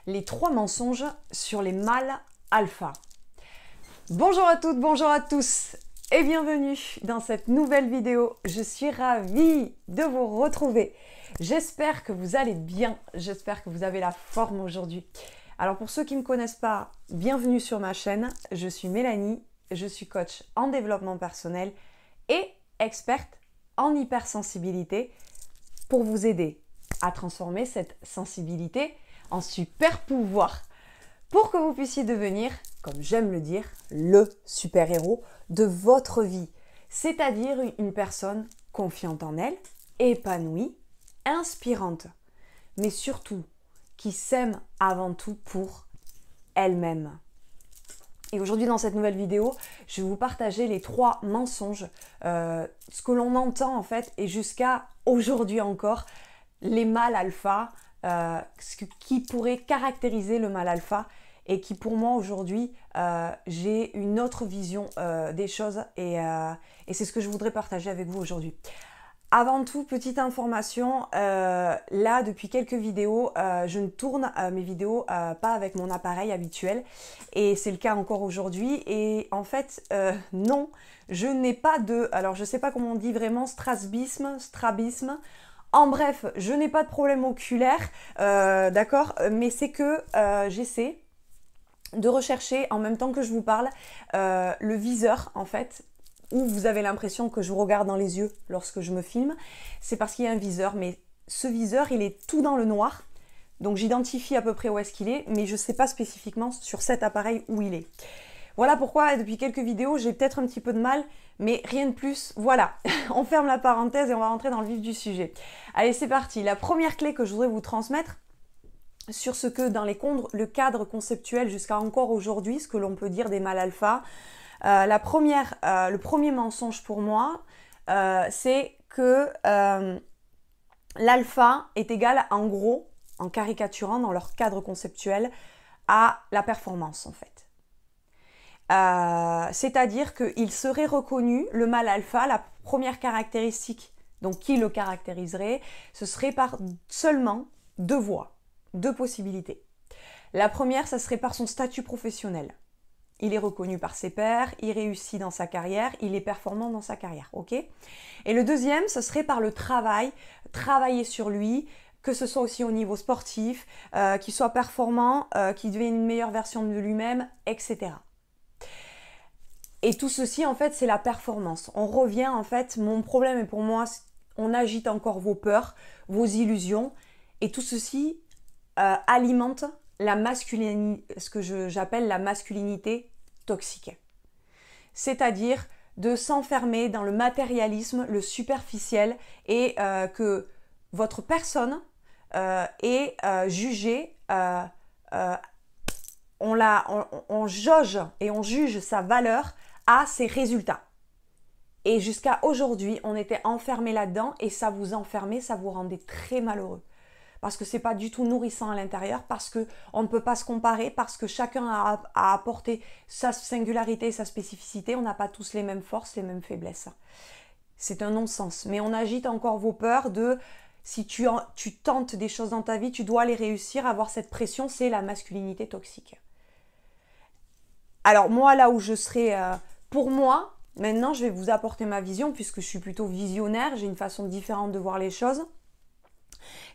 les 3 mensonges sur les mâles alpha. Bonjour à toutes, bonjour à tous et bienvenue dans cette nouvelle vidéo. Je suis ravie de vous retrouver. J'espère que vous allez bien, j'espère que vous avez la forme aujourd'hui. Alors pour ceux qui ne me connaissent pas, bienvenue sur ma chaîne. Je suis Mélanie, je suis coach en développement personnel et experte en hypersensibilité pour vous aider à transformer cette sensibilité en super pouvoir pour que vous puissiez devenir, comme j'aime le dire, le super-héros de votre vie, c'est-à-dire une personne confiante en elle, épanouie, inspirante, mais surtout qui s'aime avant tout pour elle-même. Et aujourd'hui, dans cette nouvelle vidéo, je vais vous partager les 3 mensonges, ce que l'on entend en fait, et jusqu'à aujourd'hui encore, les mâles alpha, ce qui pourrait caractériser le mâle alpha, et qui pour moi aujourd'hui, j'ai une autre vision des choses, et c'est ce que je voudrais partager avec vous aujourd'hui. Avant tout, petite information, là depuis quelques vidéos, je ne tourne mes vidéos pas avec mon appareil habituel et c'est le cas encore aujourd'hui. Et en fait, non, je n'ai pas de, alors je ne sais pas comment on dit vraiment, strabisme. En bref, je n'ai pas de problème oculaire, d'accord, mais c'est que j'essaie de rechercher en même temps que je vous parle le viseur en fait, où vous avez l'impression que je vous regarde dans les yeux lorsque je me filme. C'est parce qu'il y a un viseur, mais ce viseur, il est tout dans le noir. Donc j'identifie à peu près où est-ce qu'il est, mais je ne sais pas spécifiquement sur cet appareil où il est. Voilà pourquoi, depuis quelques vidéos, j'ai peut-être un petit peu de mal, mais rien de plus. Voilà, on ferme la parenthèse et on va rentrer dans le vif du sujet. Allez, c'est parti. La première clé que je voudrais vous transmettre, sur ce que dans le cadre conceptuel jusqu'à encore aujourd'hui, ce que l'on peut dire des mâles alpha, le premier mensonge pour moi, c'est que l'alpha est égal, en gros, en caricaturant dans leur cadre conceptuel, à la performance en fait. C'est-à-dire qu'il serait reconnu, le mâle alpha, la première caractéristique, donc qui le caractériserait, ce serait par seulement 2 voies, 2 possibilités. La première, ça serait par son statut professionnel. Il est reconnu par ses pairs, il réussit dans sa carrière, il est performant dans sa carrière, ok? Et le deuxième, ce serait par le travail, travailler sur lui, que ce soit aussi au niveau sportif, qu'il soit performant, qu'il devienne une meilleure version de lui-même, etc. Et tout ceci, en fait, c'est la performance. On revient, en fait, mon problème, et pour moi, on agite encore vos peurs, vos illusions, et tout ceci alimente ce que j'appelle la masculinité toxique. C'est-à-dire de s'enfermer dans le matérialisme, le superficiel, et que votre personne est jugée, on jauge et on juge sa valeur à ses résultats. Et jusqu'à aujourd'hui, on était enfermé là-dedans et ça vous enfermait, ça vous rendait très malheureux. Parce que c'est pas du tout nourrissant à l'intérieur, parce qu'on ne peut pas se comparer, parce que chacun a apporté sa singularité, sa spécificité, on n'a pas tous les mêmes forces, les mêmes faiblesses. C'est un non-sens, mais on agite encore vos peurs de si tu tentes des choses dans ta vie, tu dois les réussir, avoir cette pression, c'est la masculinité toxique. Alors moi, là où je serais, pour moi, maintenant je vais vous apporter ma vision, puisque je suis plutôt visionnaire, j'ai une façon différente de voir les choses.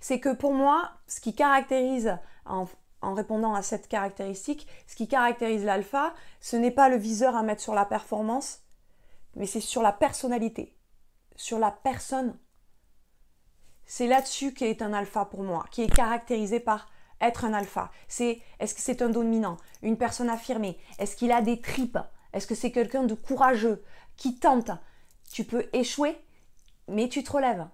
C'est que pour moi, ce qui caractérise, en répondant à cette caractéristique, ce qui caractérise l'alpha, ce n'est pas le viseur à mettre sur la performance, mais c'est sur la personnalité, sur la personne. C'est là-dessus qu'est un alpha pour moi, qui est caractérisé par être un alpha. Est-ce que c'est un dominant, une personne affirmée? Est-ce qu'il a des tripes? Est-ce que c'est quelqu'un de courageux, qui tente? Tu peux échouer, mais tu te relèves.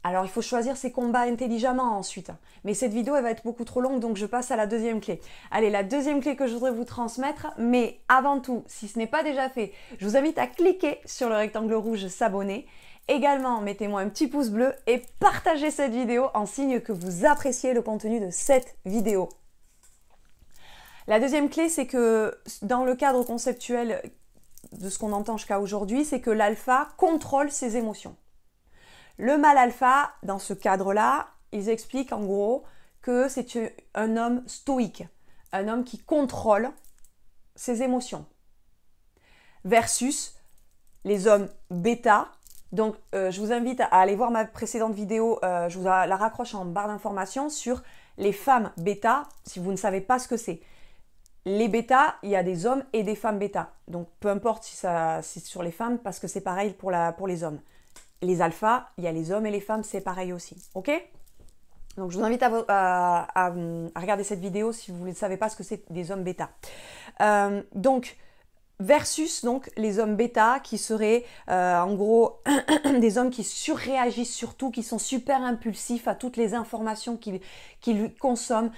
Alors, il faut choisir ses combats intelligemment ensuite. Mais cette vidéo, elle va être beaucoup trop longue, donc je passe à la deuxième clé. Allez, la deuxième clé que je voudrais vous transmettre, mais avant tout, si ce n'est pas déjà fait, je vous invite à cliquer sur le rectangle rouge « S'abonner ». Également, mettez-moi un petit pouce bleu et partagez cette vidéo en signe que vous appréciez le contenu de cette vidéo. La deuxième clé, c'est que dans le cadre conceptuel de ce qu'on entend jusqu'à aujourd'hui, c'est que l'alpha contrôle ses émotions. Le mâle alpha, dans ce cadre-là, ils expliquent en gros que c'est un homme stoïque, un homme qui contrôle ses émotions. Versus les hommes bêta. Donc, je vous invite à aller voir ma précédente vidéo, je vous la raccroche en barre d'informations sur les femmes bêta, si vous ne savez pas ce que c'est. Les bêta, il y a des hommes et des femmes bêta. Donc, peu importe si c'est sur les femmes, parce que c'est pareil pour les hommes. Les alphas, il y a les hommes et les femmes, c'est pareil aussi. Ok? Donc, je vous invite à regarder cette vidéo si vous ne savez pas ce que c'est des hommes bêta. Versus donc les hommes bêta qui seraient en gros des hommes qui surréagissent surtout, qui sont super impulsifs à toutes les informations qu'ils consomment,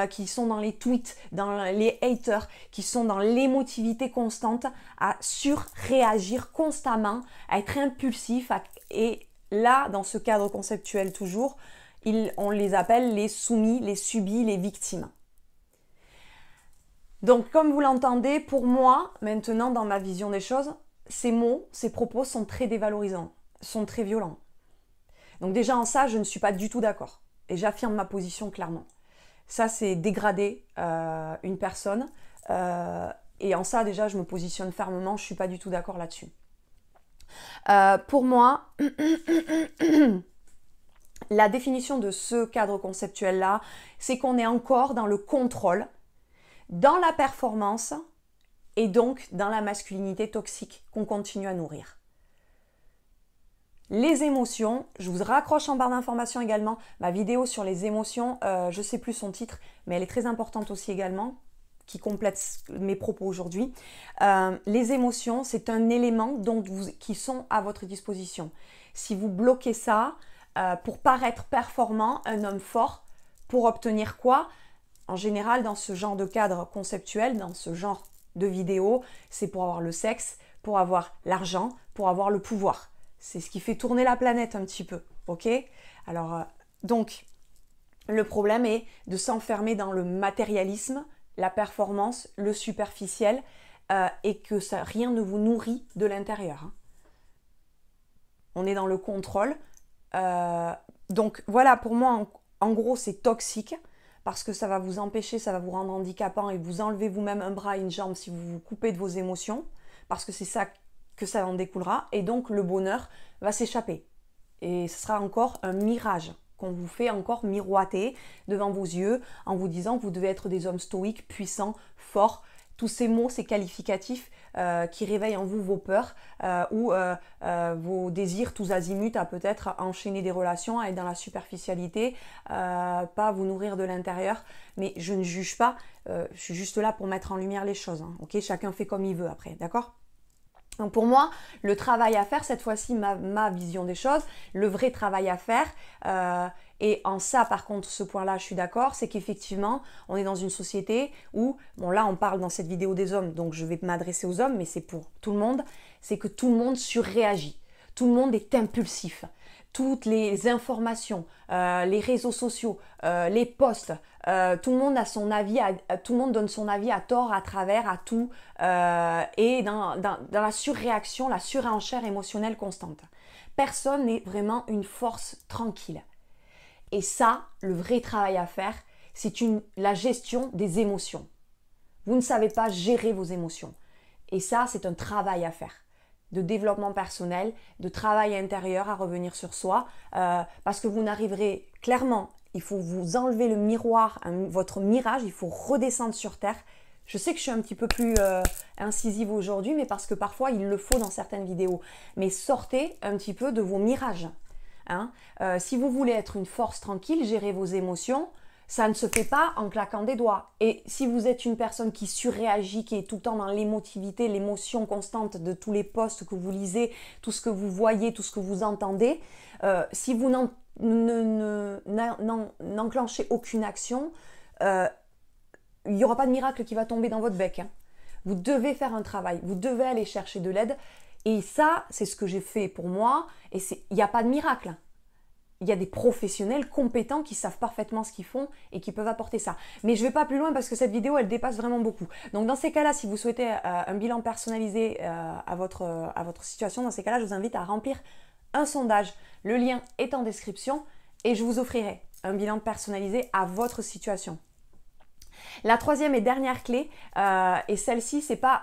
qui sont dans les tweets, dans les haters, qui sont dans l'émotivité constante, à surréagir constamment, à être impulsifs. Et là, dans ce cadre conceptuel toujours, on les appelle les soumis, les subis, les victimes. Donc, comme vous l'entendez, pour moi, maintenant, dans ma vision des choses, ces mots, ces propos sont très dévalorisants, sont très violents. Donc déjà, en ça, je ne suis pas du tout d'accord. Et j'affirme ma position clairement. Ça, c'est dégrader une personne. Et en ça, déjà, je me positionne fermement. Je ne suis pas du tout d'accord là-dessus. Pour moi, la définition de ce cadre conceptuel-là, c'est qu'on est encore dans le contrôle, dans la performance et donc dans la masculinité toxique qu'on continue à nourrir. Les émotions, je vous raccroche en barre d'informations également, ma vidéo sur les émotions, je ne sais plus son titre, mais elle est très importante aussi également, qui complète mes propos aujourd'hui. Les émotions, c'est un élément qui sont à votre disposition. Si vous bloquez ça, pour paraître performant, un homme fort, pour obtenir quoi ? En général, dans ce genre de cadre conceptuel, dans ce genre de vidéo, c'est pour avoir le sexe, pour avoir l'argent, pour avoir le pouvoir. C'est ce qui fait tourner la planète un petit peu, ok? Alors, donc, le problème est de s'enfermer dans le matérialisme, la performance, le superficiel, et que rien ne vous nourrit de l'intérieur. Hein. On est dans le contrôle. Donc, voilà, pour moi, en gros, c'est toxique. Parce que ça va vous empêcher, ça va vous rendre handicapant et vous enlevez vous-même un bras et une jambe si vous vous coupez de vos émotions, parce que c'est ça que ça en découlera, et donc le bonheur va s'échapper. Et ce sera encore un mirage qu'on vous fait encore miroiter devant vos yeux en vous disant que vous devez être des hommes stoïques, puissants, forts. Tous ces mots, ces qualificatifs qui réveillent en vous vos peurs ou vos désirs tous azimuts à peut-être enchaîner des relations, à être dans la superficialité, pas vous nourrir de l'intérieur. Mais je ne juge pas, je suis juste là pour mettre en lumière les choses. Hein, ok, chacun fait comme il veut après, d'accord ? Donc pour moi, le travail à faire, cette fois-ci, ma vision des choses, le vrai travail à faire, et en ça, par contre, ce point-là, je suis d'accord, c'est qu'effectivement, on est dans une société où, bon là, on parle dans cette vidéo des hommes, donc je vais m'adresser aux hommes, mais c'est pour tout le monde, c'est que tout le monde surréagit, tout le monde est impulsif. Toutes les informations, les réseaux sociaux, les posts, tout le monde a son avis, tout le monde donne son avis à tort, à travers, à tout, et dans la surréaction, la surenchère émotionnelle constante. Personne n'est vraiment une force tranquille. Et ça, le vrai travail à faire, c'est la gestion des émotions. Vous ne savez pas gérer vos émotions. Et ça, c'est un travail à faire. De développement personnel, de travail intérieur à revenir sur soi, parce que vous n'arriverez clairement, il faut vous enlever le miroir, votre mirage, il faut redescendre sur terre. Je sais que je suis un petit peu plus incisive aujourd'hui, mais parce que parfois il le faut dans certaines vidéos. Mais sortez un petit peu de vos mirages. Hein. Si vous voulez être une force tranquille, gérer vos émotions, ça ne se fait pas en claquant des doigts. Et si vous êtes une personne qui surréagit, qui est tout le temps dans l'émotivité, l'émotion constante de tous les posts que vous lisez, tout ce que vous voyez, tout ce que vous entendez, si vous n'enclenchez aucune action, il n'y aura pas de miracle qui va tomber dans votre bec. Hein. Vous devez faire un travail, vous devez aller chercher de l'aide. Et ça, c'est ce que j'ai fait pour moi. Et il n'y a pas de miracle. Il y a des professionnels compétents qui savent parfaitement ce qu'ils font et qui peuvent apporter ça. Mais je ne vais pas plus loin parce que cette vidéo, elle dépasse vraiment beaucoup. Donc dans ces cas-là, si vous souhaitez un bilan personnalisé à votre situation, dans ces cas-là, je vous invite à remplir un sondage. Le lien est en description et je vous offrirai un bilan personnalisé à votre situation. La troisième et dernière clé, et celle-ci, c'est pas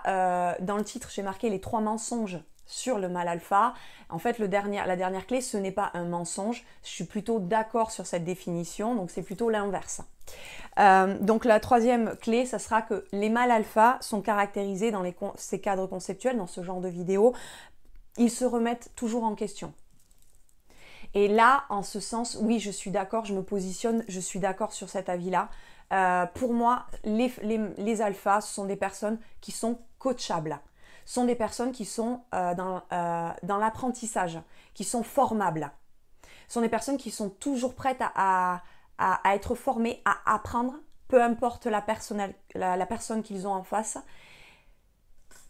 dans le titre, j'ai marqué les 3 mensonges sur le mal alpha. En fait, la dernière clé, ce n'est pas un mensonge. Je suis plutôt d'accord sur cette définition, donc c'est plutôt l'inverse. Donc la troisième clé, ça sera que les mâles alpha sont caractérisés dans ces cadres conceptuels, dans ce genre de vidéo. Ils se remettent toujours en question. Et là, en ce sens, oui, je suis d'accord, je me positionne, je suis d'accord sur cet avis-là. Pour moi, les alphas, ce sont des personnes qui sont coachables. Ce sont des personnes qui sont dans l'apprentissage, qui sont formables. Ce sont des personnes qui sont toujours prêtes à être formées, à apprendre, peu importe la personne qu'ils ont en face.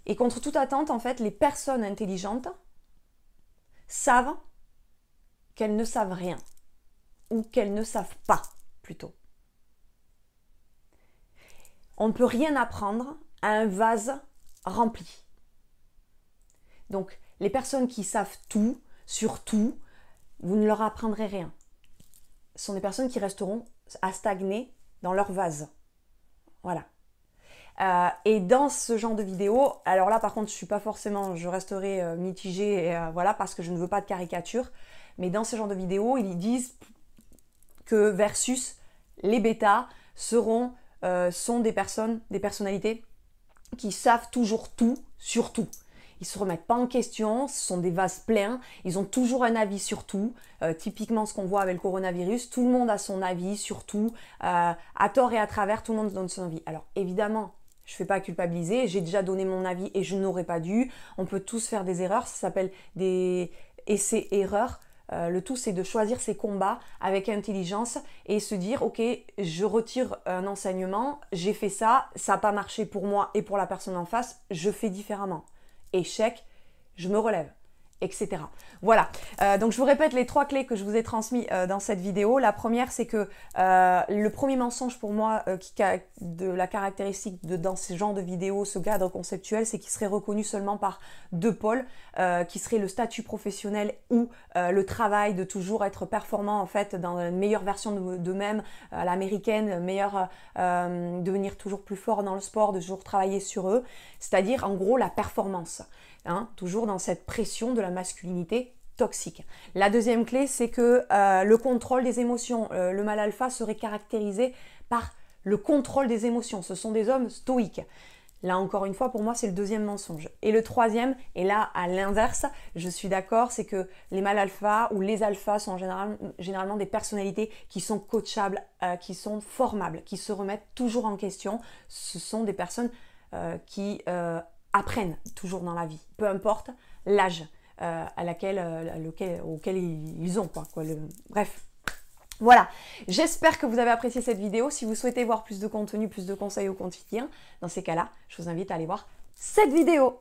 Et contre toute attente, en fait, les personnes intelligentes savent qu'elles ne savent rien, ou qu'elles ne savent pas, plutôt. On ne peut rien apprendre à un vase rempli. Donc, les personnes qui savent tout, sur tout, vous ne leur apprendrez rien. Ce sont des personnes qui resteront à stagner dans leur vase. Voilà. Et dans ce genre de vidéo, alors là par contre je resterai mitigée, voilà, parce que je ne veux pas de caricature, mais dans ce genre de vidéo, ils disent que versus les bêtas sont des personnalités qui savent toujours tout sur tout. Ils ne se remettent pas en question, ce sont des vases pleins, ils ont toujours un avis sur tout. Typiquement ce qu'on voit avec le coronavirus, tout le monde a son avis sur tout, à tort et à travers, tout le monde donne son avis. Alors évidemment, je ne fais pas culpabiliser, j'ai déjà donné mon avis et je n'aurais pas dû. On peut tous faire des erreurs, ça s'appelle des essais-erreurs. Le tout, c'est de choisir ses combats avec intelligence et se dire, ok, je retire un enseignement, j'ai fait ça, ça n'a pas marché pour moi et pour la personne en face, je fais différemment. Échec, je me relève, etc. Voilà, donc je vous répète les 3 clés que je vous ai transmises dans cette vidéo. La première, c'est que le premier mensonge pour moi de la caractéristique dans ce genre de vidéo, ce cadre conceptuel, c'est qu'il serait reconnu seulement par 2 pôles, qui serait le statut professionnel ou le travail, de toujours être performant en fait dans une meilleure version d'eux-mêmes, à l'américaine, devenir toujours plus fort dans le sport, de toujours travailler sur eux, c'est-à-dire en gros la performance. Hein, toujours dans cette pression de la masculinité toxique. La deuxième clé, c'est que le contrôle des émotions, le mâle alpha serait caractérisé par le contrôle des émotions. Ce sont des hommes stoïques. Là, encore une fois, pour moi, c'est le deuxième mensonge. Et le troisième, et là, à l'inverse, je suis d'accord, c'est que les mâles alpha ou les alphas sont généralement des personnalités qui sont coachables, qui sont formables, qui se remettent toujours en question. Ce sont des personnes qui apprennent toujours dans la vie, peu importe l'âge auquel ils ont. Bref, voilà. J'espère que vous avez apprécié cette vidéo. Si vous souhaitez voir plus de contenu, plus de conseils au quotidien, dans ces cas-là, je vous invite à aller voir cette vidéo.